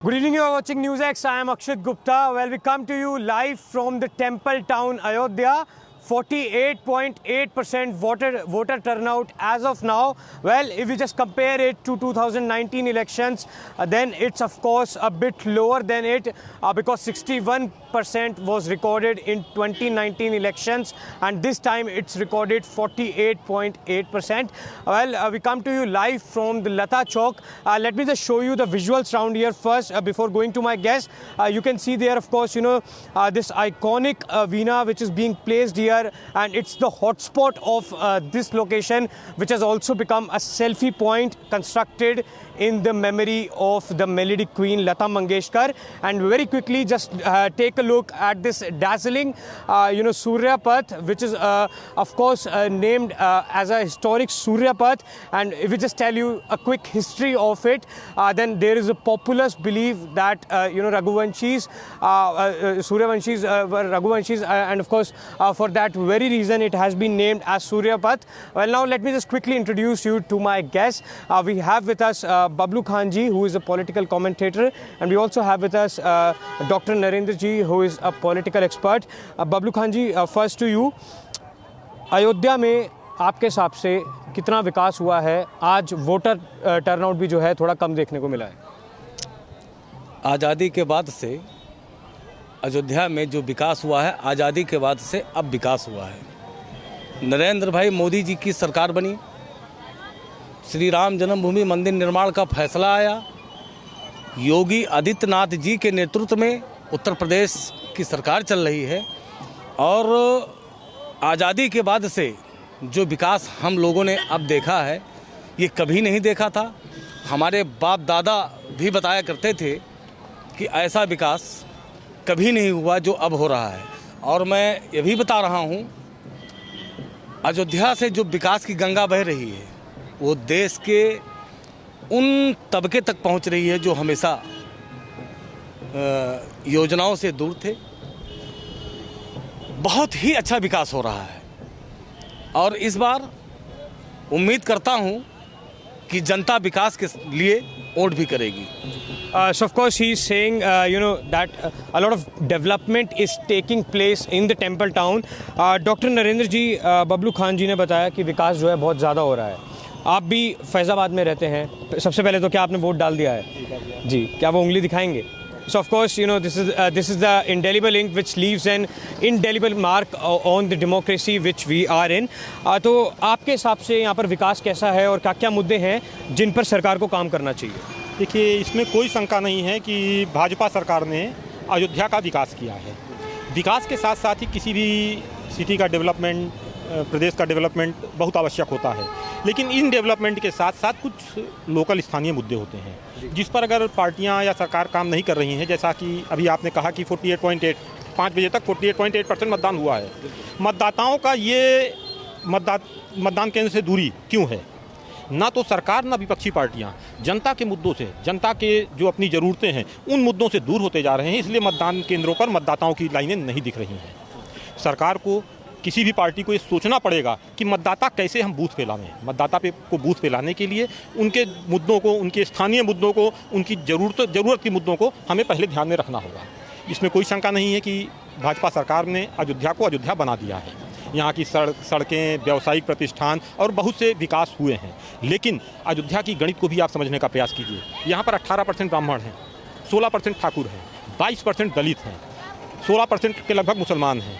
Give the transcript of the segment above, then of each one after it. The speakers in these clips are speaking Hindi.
Good evening, you are watching News X. I am Akshit Gupta. Well, we come to you live from the temple town Ayodhya. 48.8% voter turnout as of now. Well, if we just compare it to 2019 elections, then it's of course a bit lower than it because 61% was recorded in 2019 elections, and this time it's recorded 48.8%. Well, we come to you live from the Lata Chowk. Let me just show you the visuals around here first before going to my guest. You can see there, of course, this iconic veena which is being placed here. And it's the hotspot of this location, which has also become a selfie point constructed in the memory of the melody queen Lata Mangeshkar. And very quickly, just take a look at this dazzling, Surya Path, which is of course named as a historic Surya Path. And if we just tell you a quick history of it, then there is a populous belief that Raghuvanshis, Suryavanshis were Raghuvanshis, and of course for that very reason it has been named as Surya Path. Well, now let me just quickly introduce you to my guest. We have with us Bablu Khan ji, who is a political commentator, and we also have with us Dr. Narendra ji, who is a political expert. Bablu Khan ji, first to you. Ayodhya में आपके हिसाब से कितना विकास हुआ है? आज वोटर टर्नआउट भी जो है थोड़ा कम देखने को मिला है। आज़ादी के बाद से अयोध्या में जो विकास हुआ है, आज़ादी के बाद से अब विकास हुआ है। नरेंद्र भाई मोदी जी की सरकार बनी, श्री राम जन्मभूमि मंदिर निर्माण का फैसला आया, योगी आदित्यनाथ जी के नेतृत्व में उत्तर प्रदेश की सरकार चल रही है, और आज़ादी के बाद से जो विकास हम लोगों ने अब देखा है, ये कभी नहीं देखा था। हमारे बाप दादा भी बताया करते थे कि ऐसा विकास कभी नहीं हुआ जो अब हो रहा है। और मैं ये भी बता रहा हूँ, अयोध्या से जो विकास की गंगा बह रही है वो देश के उन तबके तक पहुँच रही है जो हमेशा योजनाओं से दूर थे। बहुत ही अच्छा विकास हो रहा है, और इस बार उम्मीद करता हूँ कि जनता विकास के लिए वोट भी करेगी। So of course he is saying that a lot of development is taking place in the temple town. Doctor Narendra ji, Bablu Khan ji ने बताया कि विकास जो है बहुत ज़्यादा हो रहा है। आप भी फैज़ाबाद में रहते हैं, सबसे पहले तो क्या आपने वोट डाल दिया है? जी, क्या वो उंगली दिखाएंगे? So of course, this is the indelible ink which leaves an indelible mark on the democracy which we are in. तो आपके हिसाब से यहाँ पर विकास कैसा है और क्या क्या मुद्दे हैं जिन पर सरकार को काम करना चाहिए? देखिए, इसमें कोई शंका नहीं है कि भाजपा सरकार ने अयोध्या का विकास किया है। विकास के साथ साथ ही किसी भी सिटी का डेवलपमेंट, प्रदेश का डेवलपमेंट बहुत आवश्यक होता है, लेकिन इन डेवलपमेंट के साथ साथ कुछ लोकल स्थानीय मुद्दे होते हैं जिस पर अगर पार्टियां या सरकार काम नहीं कर रही हैं। जैसा कि अभी आपने कहा कि 5 बजे तक 48.8% मतदान हुआ है। मतदाताओं का ये मतदान केंद्र से दूरी क्यों है? ना तो सरकार ना विपक्षी पार्टियां जनता के मुद्दों से, जनता के जो अपनी ज़रूरतें हैं उन मुद्दों से दूर होते जा रहे हैं, इसलिए मतदान केंद्रों पर मतदाताओं की लाइनें नहीं दिख रही हैं। सरकार को, किसी भी पार्टी को ये सोचना पड़ेगा कि मतदाता कैसे हम बूथ पे लाएं। मतदाता को बूथ पे लाने के लिए उनके मुद्दों को, उनके स्थानीय मुद्दों को, उनकी ज़रूरत के मुद्दों को हमें पहले ध्यान में रखना होगा। इसमें कोई शंका नहीं है कि भाजपा सरकार ने अयोध्या को अयोध्या बना दिया है। यहाँ की सड़कें, व्यावसायिक प्रतिष्ठान और बहुत से विकास हुए हैं, लेकिन अयोध्या की गणित को भी आप समझने का प्रयास कीजिए। यहाँ पर 18% ब्राह्मण हैं, 16% ठाकुर हैं, 22% दलित हैं, 16% के लगभग मुसलमान हैं,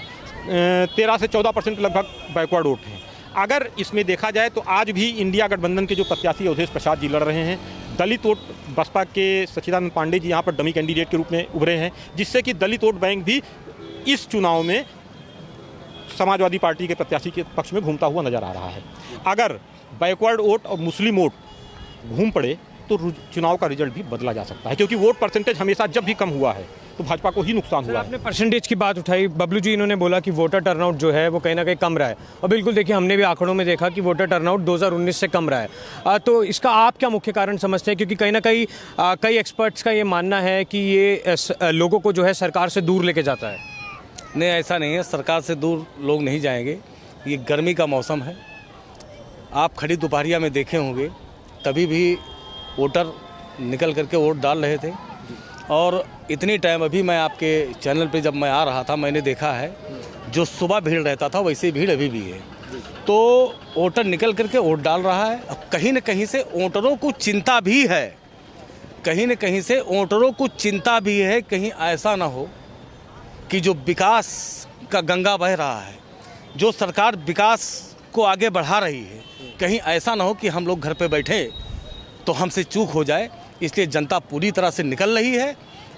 13 से 14% लगभग बैकवर्ड वोट हैं। अगर इसमें देखा जाए तो आज भी इंडिया गठबंधन के जो प्रत्याशी अवधेश प्रसाद जी लड़ रहे हैं, दलित वोट बसपा के सच्चिदानंद पांडे जी यहाँ पर डमी कैंडिडेट के रूप में उभरे हैं, जिससे कि दलित वोट बैंक भी इस चुनाव में समाजवादी पार्टी के प्रत्याशी के पक्ष में घूमता हुआ नजर आ रहा है। अगर बैकवर्ड वोट और मुस्लिम वोट घूम पड़े तो चुनाव का रिजल्ट भी बदला जा सकता है, क्योंकि वोट परसेंटेज हमेशा जब भी कम हुआ है तो भाजपा को ही नुकसान हुआ है। आपने परसेंटेज की बात उठाई, बबलू जी इन्होंने बोला कि वोटर टर्नआउट जो है वो कहीं ना कहीं कम रहा है, और बिल्कुल देखिए हमने भी आंकड़ों में देखा कि वोटर टर्नआउट 2019 से कम रहा है। तो इसका आप क्या मुख्य कारण समझते हैं? क्योंकि कहीं ना कहीं कई एक्सपर्ट्स का ये मानना है कि ये लोगों को जो है सरकार से दूर लेके जाता है। नहीं, ऐसा नहीं है, सरकार से दूर लोग नहीं जाएंगे। ये गर्मी का मौसम है, आप खड़ी दोपहरिया में देखे होंगे, तभी भी वोटर निकल करके वोट डाल रहे थे। और इतनी टाइम अभी मैं आपके चैनल पे जब मैं आ रहा था मैंने देखा है जो सुबह भीड़ रहता था वैसे भीड़ अभी भी है। तो वोटर निकल करके वोट डाल रहा है। अब कहीं न कहीं से वोटरों को चिंता भी है, कहीं न कहीं से वोटरों को चिंता भी है, कहीं ऐसा ना हो कि जो विकास का गंगा बह रहा है, जो सरकार विकास को आगे बढ़ा रही है, कहीं ऐसा ना हो कि हम लोग घर पे बैठे तो हमसे चूक हो जाए। इसलिए जनता पूरी तरह से निकल रही है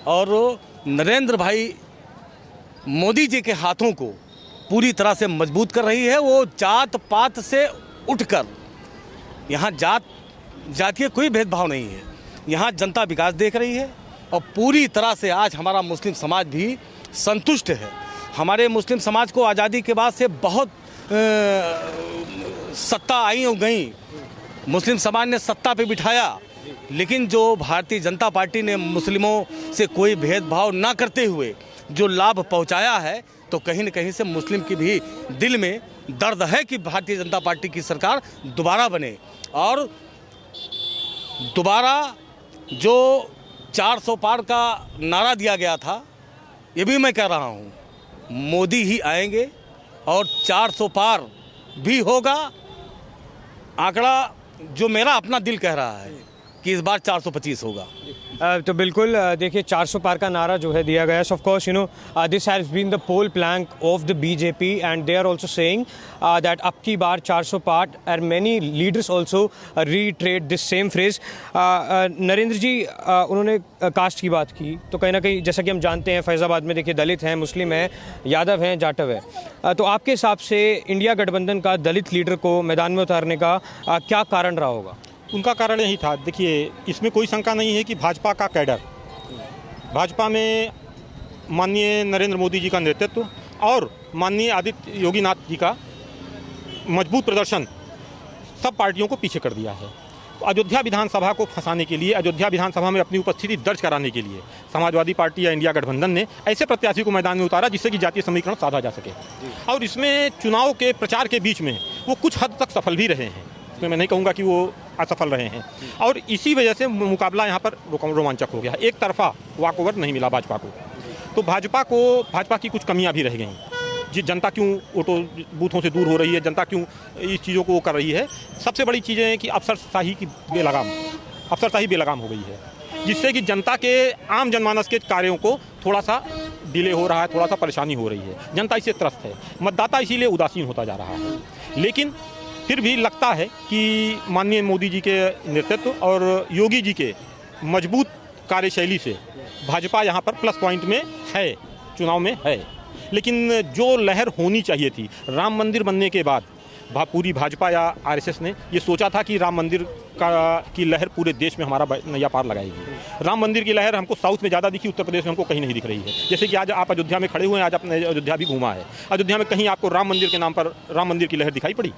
और नरेंद्र भाई मोदी जी के हाथों को पूरी तरह से मजबूत कर रही है। वो जात पात से उठकर, यहाँ जातीय कोई भेदभाव नहीं है, यहाँ जनता विकास देख रही है और पूरी तरह से आज हमारा मुस्लिम समाज भी संतुष्ट है। हमारे मुस्लिम समाज को आज़ादी के बाद से बहुत सत्ता आई और गई, मुस्लिम समाज ने सत्ता पे बिठाया, लेकिन जो भारतीय जनता पार्टी ने मुस्लिमों से कोई भेदभाव ना करते हुए जो लाभ पहुंचाया है, तो कहीं न कहीं से मुस्लिम की भी दिल में दर्द है कि भारतीय जनता पार्टी की सरकार दोबारा बने। और दोबारा जो 400 पार का नारा दिया गया था, ये भी मैं कह रहा हूँ मोदी ही आएंगे और 400 पार भी होगा। आंकड़ा जो मेरा अपना दिल कह रहा है कि इस बार 425 होगा। तो बिल्कुल देखिए 400 पार का नारा जो है दिया गया है। Of course you know this has been the poll plank of the BJP and they are also saying that अब की बार 400 पार and many leaders also retread this same phrase. Narendra ji उन्होंने कास्ट की बात की, तो कहीं ना कहीं जैसा कि हम जानते हैं फैज़ाबाद में देखिए दलित हैं, मुस्लिम हैं, यादव हैं, जाटव है। तो आपके हिसाब से इंडिया गठबंधन का दलित लीडर को मैदान में उतारने का क्या कारण रहा होगा? उनका कारण यही था। देखिए, इसमें कोई शंका नहीं है कि भाजपा का कैडर, भाजपा में माननीय नरेंद्र मोदी जी का नेतृत्व और माननीय आदित्य योगीनाथ जी का मजबूत प्रदर्शन सब पार्टियों को पीछे कर दिया है। अयोध्या विधानसभा को फंसाने के लिए, अयोध्या विधानसभा में अपनी उपस्थिति दर्ज कराने के लिए समाजवादी पार्टी या इंडिया गठबंधन ने ऐसे प्रत्याशी को मैदान में उतारा जिससे कि जातीय समीकरण साधा जा सके। और इसमें चुनाव के प्रचार के बीच में वो कुछ हद तक सफल भी रहे हैं, इसमें मैं नहीं कहूँगा कि वो असफल रहे हैं। और इसी वजह से मुकाबला यहाँ पर रोमांचक हो गया, एक तरफा वॉकओवर नहीं मिला भाजपा को। तो भाजपा की कुछ कमियाँ भी रह गई। जी, जनता क्यों ऑटो बूथों से दूर हो रही है, जनता क्यों इस चीज़ों को कर रही है? सबसे बड़ी चीज़ें हैं कि अफसरशाही बेलगाम हो गई है, जिससे कि जनता के आम जनमानस के कार्यों को थोड़ा सा डिले हो रहा है, थोड़ा सा परेशानी हो रही है। जनता इससे त्रस्त है, मतदाता इसीलिए उदासीन होता जा रहा है। लेकिन फिर भी लगता है कि माननीय मोदी जी के नेतृत्व और योगी जी के मजबूत कार्यशैली से भाजपा यहाँ पर प्लस पॉइंट में है, चुनाव में है। लेकिन जो लहर होनी चाहिए थी राम मंदिर बनने के बाद, पूरी भाजपा या आरएसएस ने ये सोचा था कि राम मंदिर की लहर पूरे देश में हमारा नैया पार लगाएगी। राम मंदिर की लहर हमको साउथ में ज़्यादा दिखी, उत्तर प्रदेश में हमको कहीं नहीं दिख रही है। जैसे कि आज आप अयोध्या में खड़े हुए हैं, आज आपने अयोध्या भी घूमा है, अयोध्या में कहीं आपको राम मंदिर के नाम पर राम मंदिर की लहर दिखाई पड़ी?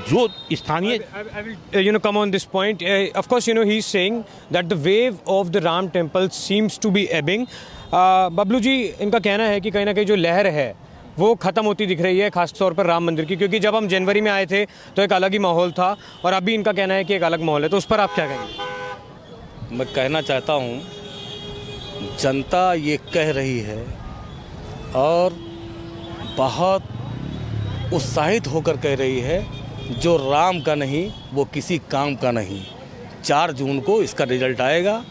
जो स्थानीय I will come on this point. Of course, he's saying that the wave of the Ram temple seems to be ebbing. Bablu ji, इनका कहना है कि कहीं ना कहीं जो लहर है वो ख़त्म होती दिख रही है, खासतौर पर राम मंदिर की, क्योंकि जब हम जनवरी में आए थे तो एक अलग ही माहौल था और अभी इनका कहना है कि एक अलग माहौल है। तो उस पर आप क्या कहेंगे? मैं कहना चाहता हूँ, जनता ये कह रही है और बहुत उत्साहित होकर कह रही है, जो राम का नहीं वो किसी काम का नहीं। 4 जून को इसका रिजल्ट आएगा।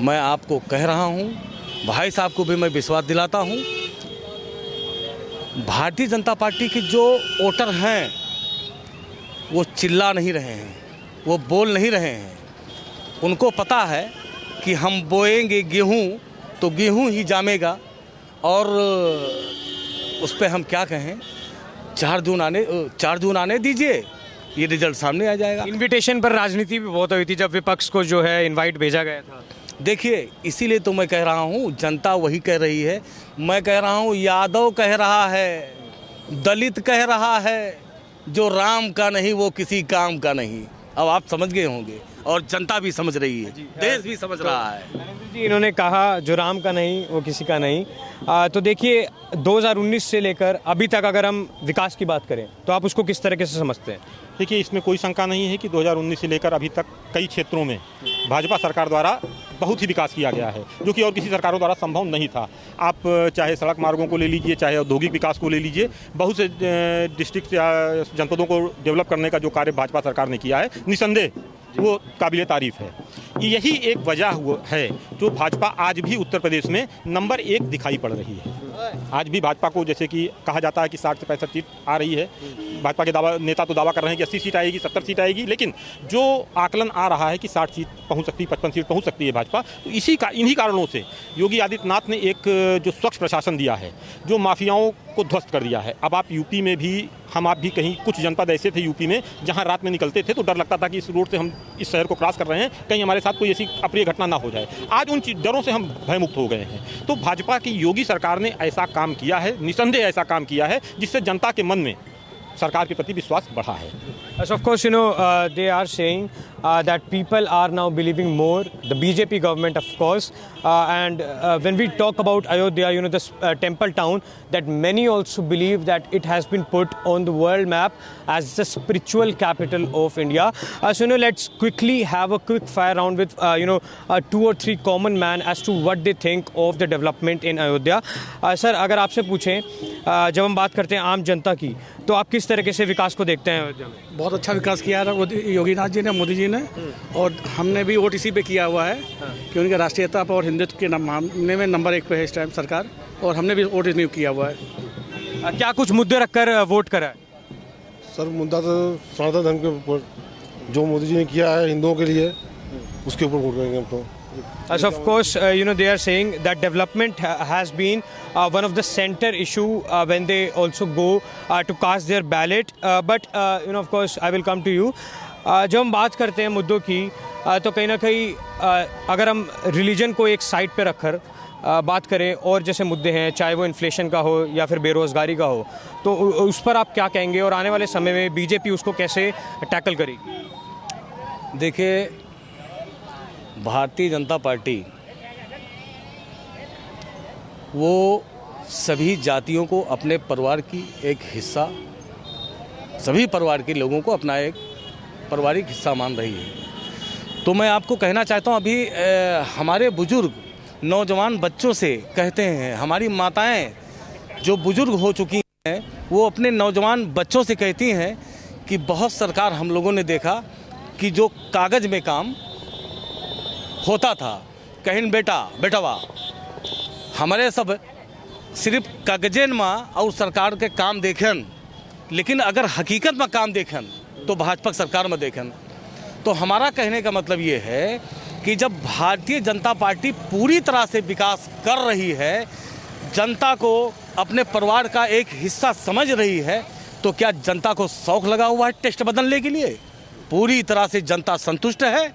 मैं आपको कह रहा हूँ, भाई साहब को भी मैं विश्वास दिलाता हूँ, भारतीय जनता पार्टी के जो वोटर हैं वो चिल्ला नहीं रहे हैं, वो बोल नहीं रहे हैं। उनको पता है कि हम बोएंगे गेहूँ तो गेहूँ ही जामेगा और उस पर हम क्या कहें। 4 जून आने दीजिए, ये रिजल्ट सामने आ जाएगा। इनविटेशन पर राजनीति भी बहुत हुई थी जब विपक्ष को जो है इनवाइट भेजा गया था। देखिए, इसीलिए तो मैं कह रहा हूँ, जनता वही कह रही है। मैं कह रहा हूँ, यादव कह रहा है, दलित कह रहा है, जो राम का नहीं वो किसी काम का नहीं। अब आप समझ गए होंगे और जनता भी समझ रही है, देश भी समझ रहा है। नरेंद्र जी, इन्होंने कहा जो राम का नहीं वो किसी का नहीं। तो देखिए 2019 से लेकर अभी तक अगर हम विकास की बात करें तो आप उसको किस तरीके से समझते हैं? देखिए, इसमें कोई शंका नहीं है कि 2019 से लेकर अभी तक कई क्षेत्रों में भाजपा सरकार द्वारा बहुत ही विकास किया गया है, जो कि और किसी सरकारों द्वारा संभव नहीं था। आप चाहे सड़क मार्गों को ले लीजिए, चाहे औद्योगिक विकास को ले लीजिए, बहुत से डिस्ट्रिक्ट या जनपदों को डेवलप करने का जो कार्य भाजपा सरकार ने किया है, निसंदेह वो काबिले तारीफ है। यही एक वजह है जो भाजपा आज भी उत्तर प्रदेश में नंबर 1 दिखाई पड़ रही है। आज भी भाजपा को, जैसे कि कहा जाता है कि 60 से 65 सीट आ रही है, भाजपा के नेता तो दावा कर रहे हैं कि 80 सीट आएगी, 70 सीट आएगी, लेकिन जो आकलन आ रहा है कि 60 सीट पहुंच सकती है, 55 सीट पहुंच सकती है भाजपा। तो इन्हीं कारणों से योगी आदित्यनाथ ने एक जो स्वच्छ प्रशासन दिया है, जो माफियाओं को ध्वस्त कर दिया है। अब आप यूपी में भी, आप भी कहीं कुछ जनपद ऐसे थे यूपी में जहां रात में निकलते थे तो डर लगता था कि इस रोड से हम इस शहर को क्रॉस कर रहे हैं, कहीं हमारे साथ कोई ऐसी अप्रिय घटना ना हो जाए। आज उन डरों से हम भयमुक्त हो गए हैं। तो भाजपा की योगी सरकार ने ऐसा काम किया है, निसंदेह ऐसा काम किया है, जिससे जनता के मन में सरकार के प्रति विश्वास बढ़ा है। Yes, of course, they are saying that people are now believing more, the BJP government, of course. And when we talk about Ayodhya, this temple town, that many also believe that it has been put on the world map as the spiritual capital of India. So, let's quickly have a quick fire round with, 2 or 3 common man as to what they think of the development in Ayodhya. Sir, अगर आपसे पूछें, जब हम बात करते हैं आम जनता की, तो आप किस तरीके से विकास को देखते हैं अयोध्या में? बहुत अच्छा विकास किया है योगीनाथ जी ने, मोदी जी ने, और हमने भी वोट इसी पे किया हुआ है कि उनके राष्ट्रीयता और हिंदुत्व के मामले में नंबर 1 पे है इस टाइम सरकार, और हमने भी वोट इन्हीं किया हुआ है। क्या कुछ मुद्दे रखकर वोट करा है? सर, मुद्दा तो सनातन धर्म के ऊपर जो मोदी जी ने किया है हिंदुओं के लिए, उसके ऊपर वोट करेंगे हम तो। As of course, they are saying that development has been one of the center issue when they also go to cast their ballot. But of course, I will come to you. जब हम बात करते हैं मुद्दों की, तो कहीं ना कहीं अगर हम रिलीजन को एक साइड पे रखकर बात करें और जैसे मुद्दे हैं, चाहे वो इन्फ्लेशन का हो या फिर बेरोज़गारी का हो, तो उस पर आप क्या कहेंगे और आने वाले समय में बीजेपी उसको कैसे टैकल करेगी? देखिए, भारतीय जनता पार्टी वो सभी जातियों को अपने परिवार की एक हिस्सा, सभी परिवार के लोगों को अपना एक पारिवारिक हिस्सा मान रही है। तो मैं आपको कहना चाहता हूँ, अभी हमारे बुजुर्ग नौजवान बच्चों से कहते हैं, हमारी माताएं जो बुजुर्ग हो चुकी हैं वो अपने नौजवान बच्चों से कहती हैं कि बहुत सरकार हम लोगों ने देखा कि जो कागज़ में काम होता था, कहीं बेटवा हमारे सब सिर्फ कागजें में और सरकार के काम देखें, लेकिन अगर हकीकत में काम देखें तो भाजपा सरकार में देखें। तो हमारा कहने का मतलब ये है कि जब भारतीय जनता पार्टी पूरी तरह से विकास कर रही है, जनता को अपने परिवार का एक हिस्सा समझ रही है, तो क्या जनता को शौक लगा हुआ है टेस्ट बदलने के लिए? पूरी तरह से जनता संतुष्ट है।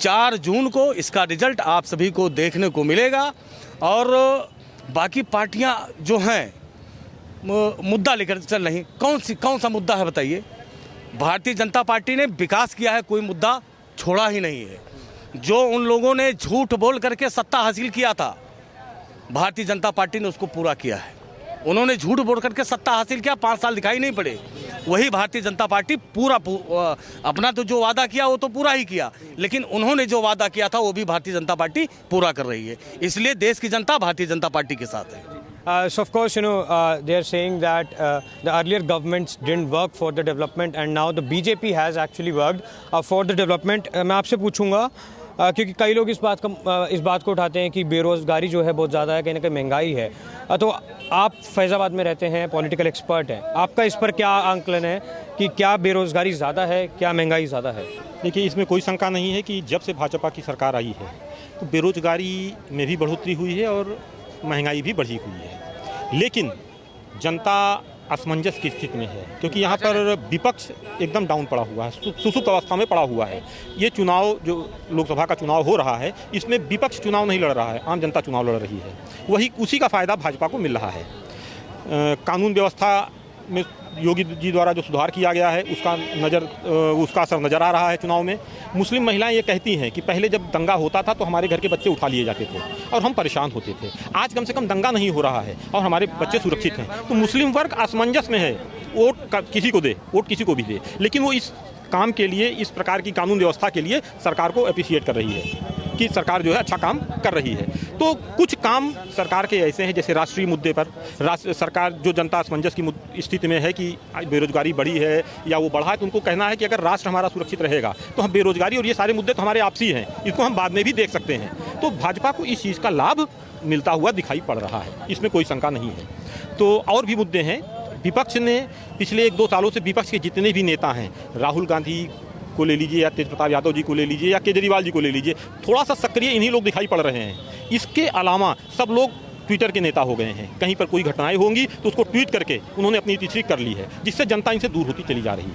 4 जून को इसका रिजल्ट आप सभी को देखने को मिलेगा। और बाकी पार्टियां जो हैं मुद्दा लेकर चल रही, कौन सा मुद्दा है बताइए? भारतीय जनता पार्टी ने विकास किया है, कोई मुद्दा छोड़ा ही नहीं है। जो उन लोगों ने झूठ बोल करके सत्ता हासिल किया था, भारतीय जनता पार्टी ने उसको पूरा किया है। उन्होंने झूठ बोल करके सत्ता हासिल किया, 5 साल दिखाई नहीं पड़े, वही भारतीय जनता पार्टी पूरा अपना तो जो वादा किया वो तो पूरा ही किया, लेकिन उन्होंने जो वादा किया था वो भी भारतीय जनता पार्टी पूरा कर रही है। इसलिए देश की जनता भारतीय जनता पार्टी के साथ है। So of course, they are saying that the earlier governments didn't work for the development and now the BJP has actually worked for the development. मैं आपसे पूछूंगा क्योंकि कई लोग इस बात को उठाते हैं कि बेरोज़गारी जो है बहुत ज़्यादा है, कहीं ना कहीं महंगाई है। तो आप फैज़ाबाद में रहते हैं, पॉलिटिकल एक्सपर्ट हैं, आपका इस पर क्या आंकलन है कि क्या बेरोज़गारी ज़्यादा है, क्या महंगाई ज़्यादा है? देखिए, इसमें कोई शंका नहीं है कि जब से भाजपा की सरकार आई है तो बेरोज़गारी में भी बढ़ोतरी हुई है और महंगाई भी बढ़ी हुई है। लेकिन जनता असमंजस की स्थिति में है, क्योंकि यहाँ पर विपक्ष एकदम डाउन पड़ा हुआ है, सुसुप्त अवस्था में पड़ा हुआ है। ये चुनाव जो लोकसभा का चुनाव हो रहा है, इसमें विपक्ष चुनाव नहीं लड़ रहा है, आम जनता चुनाव लड़ रही है। उसी का फ़ायदा भाजपा को मिल रहा है। कानून व्यवस्था में योगी जी द्वारा जो सुधार किया गया है उसका असर नज़र आ रहा है चुनाव में। मुस्लिम महिलाएं ये कहती हैं कि पहले जब दंगा होता था तो हमारे घर के बच्चे उठा लिए जाते थे और हम परेशान होते थे। आज कम से कम दंगा नहीं हो रहा है और हमारे बच्चे सुरक्षित हैं। तो मुस्लिम वर्ग असमंजस में है, वोट किसी को दे, वोट किसी को भी दे, लेकिन वो इस काम के लिए, इस प्रकार की कानून व्यवस्था के लिए सरकार को अप्रिशिएट कर रही है। कि सरकार जो है अच्छा काम कर रही है। तो कुछ काम सरकार के ऐसे हैं, जैसे राष्ट्रीय मुद्दे पर सरकार जो जनता असमंजस की स्थिति में है कि बेरोजगारी बढ़ी है या वो बढ़ा है, तो उनको कहना है कि अगर राष्ट्र हमारा सुरक्षित रहेगा तो हम बेरोजगारी और ये सारे मुद्दे तो हमारे आपसी हैं, इसको हम बाद में भी देख सकते हैं। तो भाजपा को इस चीज़ का लाभ मिलता हुआ दिखाई पड़ रहा है, इसमें कोई शंका नहीं है। तो और भी मुद्दे हैं। विपक्ष ने पिछले 1-2 सालों से विपक्ष के जितने भी नेता हैं, राहुल गांधी को ले लीजिए या तेज प्रताप यादव जी को ले लीजिए या केजरीवाल जी को ले लीजिए, थोड़ा सा सक्रिय इन्हीं लोग दिखाई पड़ रहे हैं। इसके अलावा सब लोग ट्विटर के नेता हो गए हैं। कहीं पर कोई घटनाएं होंगी तो उसको ट्वीट करके उन्होंने अपनी नीति ठीक कर ली है, जिससे जनता इनसे दूर होती चली जा रही है।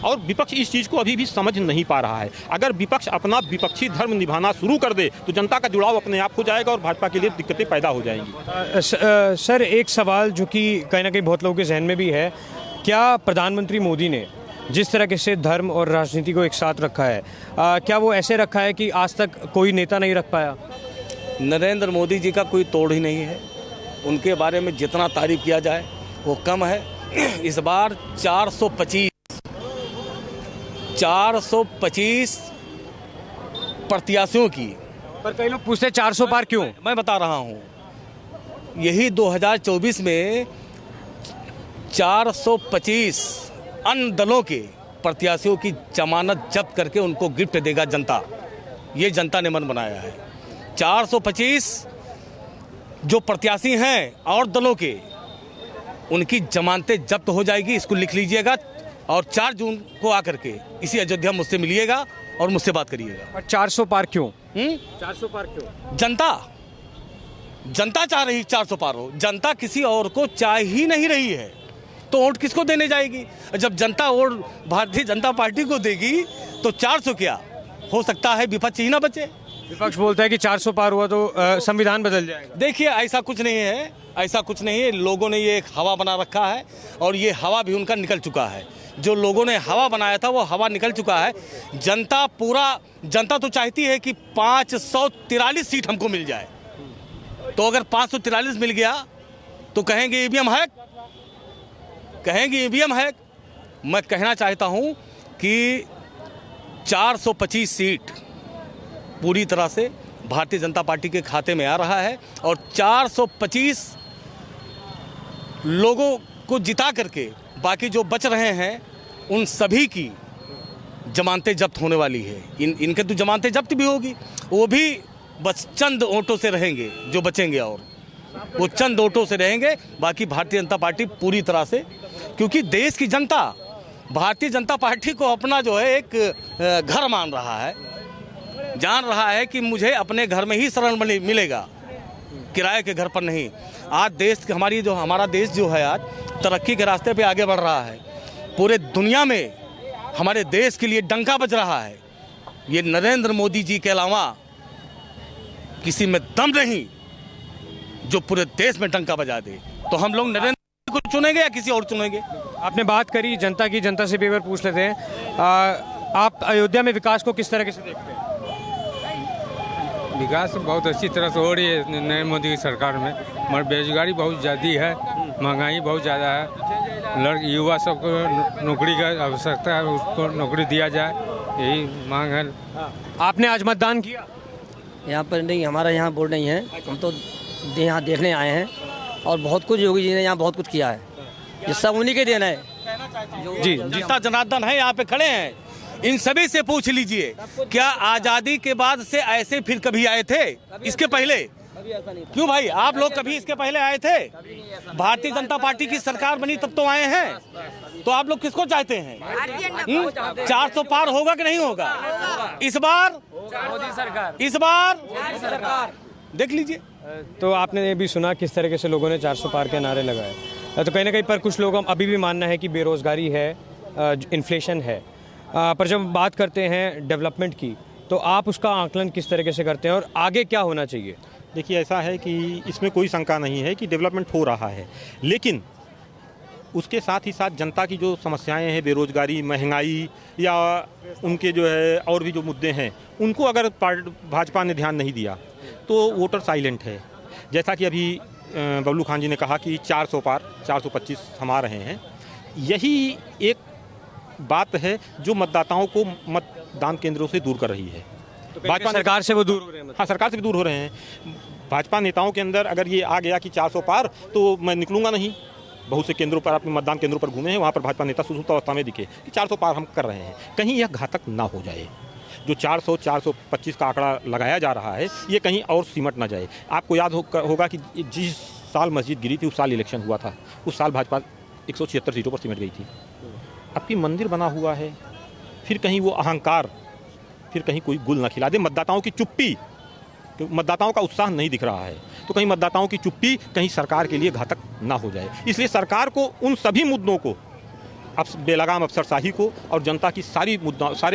और विपक्ष इस चीज़ को अभी भी समझ नहीं पा रहा है। अगर विपक्ष अपना विपक्षी धर्म निभाना शुरू कर दे तो जनता का जुड़ाव अपने आप हो जाएगा और भाजपा के लिए दिक्कतें पैदा हो जाएंगी। सर, एक सवाल जो कि कहीं ना कहीं बहुत लोगों के जहन में भी है, क्या प्रधानमंत्री मोदी ने जिस तरह से धर्म और राजनीति को एक साथ रखा है, क्या वो ऐसे रखा है कि आज तक कोई नेता नहीं रख पाया? नरेंद्र मोदी जी का कोई तोड़ ही नहीं है। उनके बारे में जितना तारीफ किया जाए वो कम है। इस बार 425 प्रत्याशियों की, पर कई लोग पूछते हैं 400 पार क्यों? मैं बता रहा हूँ, यही 2024 में 425 अन्य दलों के प्रत्याशियों की जमानत जब्त करके उनको गिफ्ट देगा जनता। ये जनता ने मन बनाया है। 425 जो प्रत्याशी हैं और दलों के, उनकी जमानतें जब्त हो जाएगी। इसको लिख लीजिएगा और 4 जून को आकर के इसी अयोध्या मुझसे मिलिएगा और मुझसे बात करिएगा। और 400 पार क्यों? 400 पार क्यों? जनता चाह रही 400 पार हो। जनता किसी और को चाह ही नहीं रही है, तो वोट किसको देने जाएगी? जब जनता वोट भारतीय जनता पार्टी को देगी तो 400 क्या हो सकता है, विपक्ष ही ना बचे। विपक्ष बोलता है कि 400 पार हुआ तो संविधान बदल जाएगा। देखिए, ऐसा कुछ नहीं है, ऐसा कुछ नहीं है। लोगों ने ये एक हवा बना रखा है और ये हवा भी उनका निकल चुका है। जो लोगों ने हवा बनाया था वो हवा निकल चुका है। जनता तो चाहती है कि 543 सीट हमको मिल जाए। तो अगर 543 मिल गया तो कहेंगे ईवीएम हैक, कहेंगे ईवीएम हैक। मैं कहना चाहता हूं कि 425 सीट पूरी तरह से भारतीय जनता पार्टी के खाते में आ रहा है और 425 लोगों को जिता करके बाकी जो बच रहे हैं उन सभी की जमानतें जब्त होने वाली है। इनके तो जमानतें जब्त भी होगी, वो भी बस चंद वोटों से रहेंगे जो बचेंगे, और वो चंद वोटों से रहेंगे। बाकी भारतीय जनता पार्टी पूरी तरह से, क्योंकि देश की जनता भारतीय जनता पार्टी को अपना जो है एक घर मान रहा है, जान रहा है कि मुझे अपने घर में ही शरण मिलेगा, किराए के घर पर नहीं। आज हमारा देश जो है आज तरक्की के रास्ते पे आगे बढ़ रहा है। पूरे दुनिया में हमारे देश के लिए डंका बज रहा है। ये नरेंद्र मोदी जी के अलावा किसी में दम नहीं जो पूरे देश में डंका बजा दे। तो हम लोग नरेंद्र मोदी को चुनेंगे या किसी और चुनेंगे? आपने बात करी जनता की, जनता से भी एक बार पूछ लेते हैं। आप अयोध्या में विकास को किस तरह से देखते हैं? विकास बहुत अच्छी तरह से हो रही है नरेंद्र मोदी की सरकार में, मगर बेरोजगारी बहुत ज़्यादा है, महंगाई बहुत ज़्यादा है। युवा सबको नौकरी का आवश्यकता है, उसको नौकरी दिया जाए, यही मांग है। आपने आज मतदान किया? यहाँ पर नहीं, हमारा यहाँ बोर्ड नहीं है, हम तो यहाँ देखने आए हैं। और बहुत कुछ योगी जी ने यहाँ बहुत कुछ किया है, ये सब उन्हीं के देना है। जी, जितना जनार्दन है यहाँ पे खड़े हैं, इन सभी से पूछ लीजिए, क्या आजादी के बाद से ऐसे फिर कभी आए थे? इसके पहले क्यों भाई, आप लोग कभी इसके पहले आए थे? भारतीय जनता पार्टी की सरकार बनी तब तो आए हैं। तो आप लोग किसको चाहते हैं? 400 पार होगा कि नहीं होगा इस बार? मोदी सरकार, इस बार देख लीजिए। तो आपने ये भी सुना किस तरीके से लोगों ने 400 पार के नारे लगाए। तो कहीं ना कहीं पर कुछ लोगों का अभी भी मानना है कि बेरोजगारी है, इन्फ्लेशन है। पर जब बात करते हैं डेवलपमेंट की, तो आप उसका आकलन किस तरीके से करते हैं और आगे क्या होना चाहिए? देखिए, ऐसा है कि इसमें कोई शंका नहीं है कि डेवलपमेंट हो रहा है, लेकिन उसके साथ ही साथ जनता की जो समस्याएं हैं, बेरोजगारी, महंगाई या उनके जो है और भी जो मुद्दे हैं, उनको अगर भाजपा ने ध्यान नहीं दिया तो वोटर साइलेंट है। जैसा कि अभी बबलू खान जी ने कहा कि 400 पार 425 हम आ रहे हैं, यही एक बात है जो मतदाताओं को मतदान केंद्रों से दूर कर रही है। भाजपा सरकार से वो दूर हो रहे हैं मतलब। हाँ, सरकार से भी दूर हो रहे हैं। भाजपा नेताओं के अंदर अगर ये आ गया कि 400 पार तो मैं निकलूंगा नहीं। बहुत से केंद्रों पर, अपने मतदान केंद्रों पर घूमे हैं, वहाँ पर भाजपा नेता सुसुप्त अवस्था में दिखे कि 400 पार हम कर रहे हैं। कहीं यह घातक ना हो जाए, जो 400 425 का आंकड़ा लगाया जा रहा है ये कहीं और सिमट ना जाए। आपको याद होगा कि जिस साल मस्जिद गिरी थी उस साल इलेक्शन हुआ था, उस साल भाजपा 176 सीटों पर सिमट गई थी। अब की मंदिर बना हुआ है, फिर कहीं वो अहंकार, फिर कहीं कोई गुल ना खिला दे। मतदाताओं की चुप्पी, मतदाताओं का उत्साह नहीं दिख रहा है, तो कहीं मतदाताओं की चुप्पी कहीं सरकार के लिए घातक ना हो जाए। इसलिए सरकार को उन सभी मुद्दों को, बेलगाम अफसरशाही को और जनता की सारे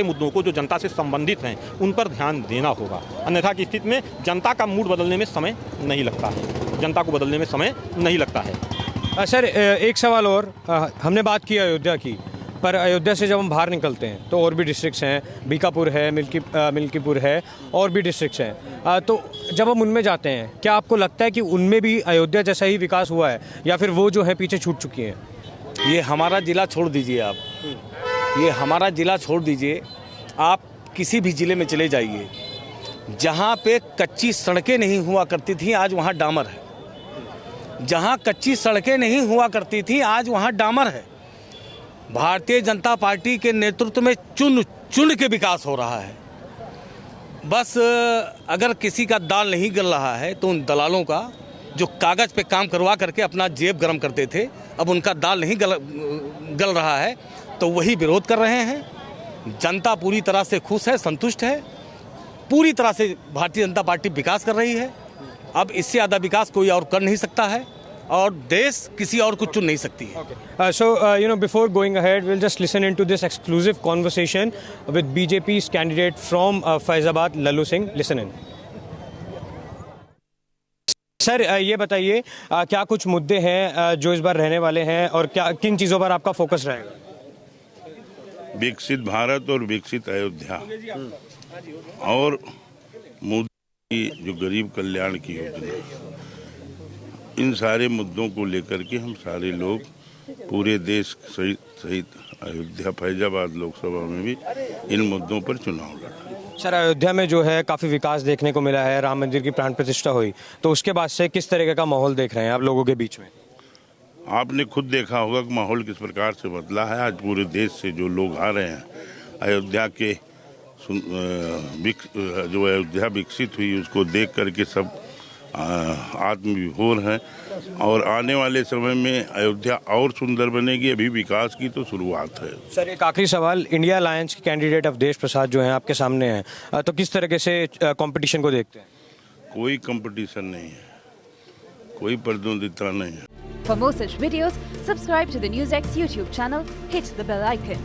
मुद्दों को जो जनता से संबंधित हैं उन पर ध्यान देना होगा। अन्यथा की स्थिति में जनता का मूड बदलने में समय नहीं लगता है, जनता को बदलने में समय नहीं लगता है। सर एक सवाल और, हमने बात की अयोध्या की, पर अयोध्या से जब हम बाहर निकलते हैं तो और भी डिस्ट्रिक्ट्स हैं, बीकापुर है, मिल्कीपुर है, और भी डिस्ट्रिक्ट्स हैं। तो जब हम उनमें जाते हैं, क्या आपको लगता है कि उनमें भी अयोध्या जैसा ही विकास हुआ है या फिर वो जो है पीछे छूट चुकी हैं? ये हमारा ज़िला छोड़ दीजिए आप, ये हमारा ज़िला छोड़ दीजिए, आप किसी भी ज़िले में चले जाइए, जहाँ पे कच्ची सड़कें नहीं हुआ करती थी आज वहाँ डामर है। जहाँ कच्ची सड़कें नहीं हुआ करती थी आज वहाँ डामर है। भारतीय जनता पार्टी के नेतृत्व में चुन चुन के विकास हो रहा है। बस अगर किसी का दाल नहीं गल रहा है तो उन दलालों का, जो कागज़ पे काम करवा करके अपना जेब गर्म करते थे, अब उनका दाल नहीं गल रहा है तो वही विरोध कर रहे हैं। जनता पूरी तरह से खुश है, संतुष्ट है, पूरी तरह से भारतीय जनता पार्टी विकास कर रही है। अब इससे ज़्यादा विकास कोई और कर नहीं सकता है और देश किसी और को चुन नहीं सकती है। So before going ahead, we'll just listen into this exclusive conversation with BJP's candidate from Faizabad, Lallu Singh. Listen in. Sir ये बताइए, क्या कुछ मुद्दे हैं जो इस बार रहने वाले हैं और क्या किन चीज़ों पर आपका फोकस रहेगा? विकसित भारत और विकसित अयोध्या और मोदी की जो गरीब कल्याण की योजना, इन सारे मुद्दों को लेकर के हम सारे लोग पूरे देश सहित अयोध्या फैजाबाद लोकसभा में भी इन मुद्दों पर चुनाव लड़ा। सर अयोध्या में जो है काफ़ी विकास देखने को मिला है, राम मंदिर की प्राण प्रतिष्ठा हुई, तो उसके बाद से किस तरीके का माहौल देख रहे हैं आप लोगों के बीच में? आपने खुद देखा होगा कि माहौल किस प्रकार से बदला है। आज पूरे देश से जो लोग आ रहे हैं, अयोध्या के जो अयोध्या विकसित हुई उसको देख करके सब आत्मविभोर हैं और आने वाले समय में अयोध्या और सुंदर बनेगी। अभी विकास की तो शुरुआत है। सर एक आखिरी सवाल, इंडिया अलायंस के कैंडिडेट अवधेश प्रसाद जो हैं आपके सामने हैं, तो किस तरीके से कंपटीशन को देखते हैं? कोई कंपटीशन नहीं है, कोई प्रतिद्वंदिता नहीं है। For more such videos, subscribe to the NewsX YouTube channel, hit the bell icon.